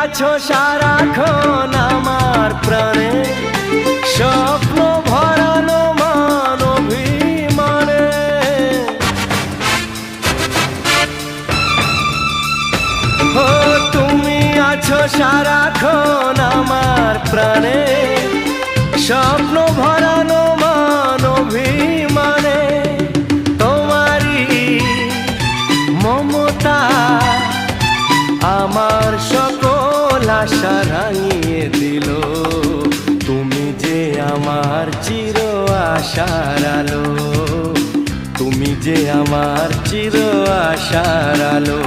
আছো সারাক্ষণ আমার প্রাণে, স্বপ্ন ভরানো মান অভিমানে। ও তুমি আছো সারাক্ষণ আমার প্রাণে, স্বপ্ন ভরানো মান অভিমানে। তোমারই মমতা আমার সকল আশা রাঙিয়ে দিল। তুমি যে আমার চির আশার আলো, তুমি যে আমার চির আশার আলো।